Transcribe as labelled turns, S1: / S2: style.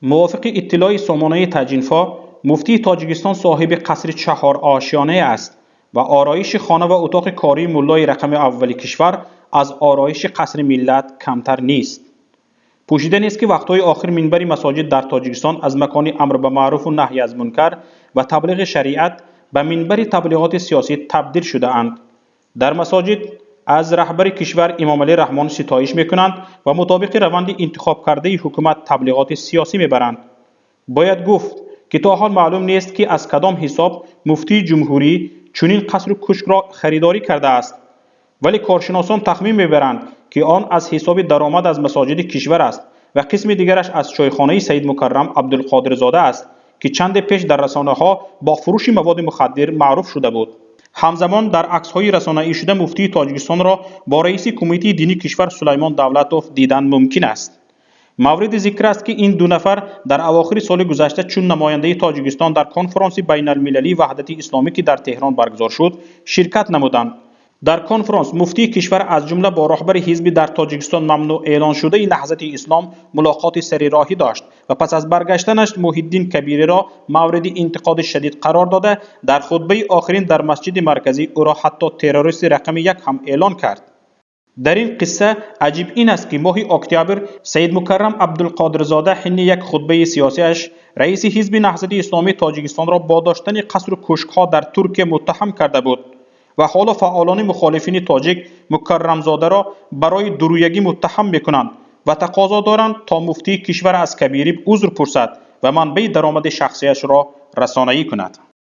S1: موافق اطلاع سامانه تجینفا، مفتی تاجیکستان صاحب قصر 4 آشیانه است و آرایش خانه و اتاق کاری مولای رقم اول کشور از آرایش قصر ملت کمتر نیست. پوشیده نیست که وقتهای آخر منبر مساجد در تاجیکستان از مکان امر به معروف و نهی از منکر و تبلیغ شریعت به منبر تبلیغات سیاسی تبدیل شده اند. در مساجد از رهبر کشور امام علی رحمان ستایش میکنند و مطابق روند انتخاب کرده حکومت تبلیغات سیاسی میبرند. باید گفت که تا حال معلوم نیست که از کدام حساب مفتی جمهوری چنین قصر و کشک را خریداری کرده است، ولی کارشناسان تخمین میبرند که آن از حساب درآمد از مساجد کشور است و قسم دیگرش از چایخانه سید مکرم عبدالقادر زاده است که چند پیش در رسانه ها با فروش مواد مخدر معروف شده بود. همزمان در عکس‌های رسانه‌ای شده مفتی تاجیکستان را با رئیس کمیته دینی کشور سلیمان دولتوف دیدن ممکن است. مورد ذکر است که این دو نفر در اواخر سال گذشته چون نماینده تاجیکستان در کنفرانس بین المللی وحدت اسلامی که در تهران برگزار شد شرکت نمودند. در کنفرانس مفتی کشور از جمله با رهبر حزب در تاجیکستان ممنوع اعلان شده نهضت اسلام ملاقات سریراهی داشت و پس از برگشتنش محی الدین کبیری را مورد انتقاد شدید قرار داده در خطبه آخرین در مسجد مرکزی او را حتی تروریست رقم 1 هم اعلان کرد. در این قصه عجیب این است که ماه اکتبر سید مکرم عبدالقادر زاده حین یک خطبه سیاسیش رئیس حزب نهضت اسلامی تاجیکستان را با داشتن قصر و کشک‌ها در ترکیه متهم کرده بود و حالا فعالان مخالفین تاجیک مکرم زاده را برای درویگی متهم میکنند و تقاضا دارند تا مفتی کشور از کبیری عذر پرسد و منبع درآمد شخصیش را رسانه‌ای کند.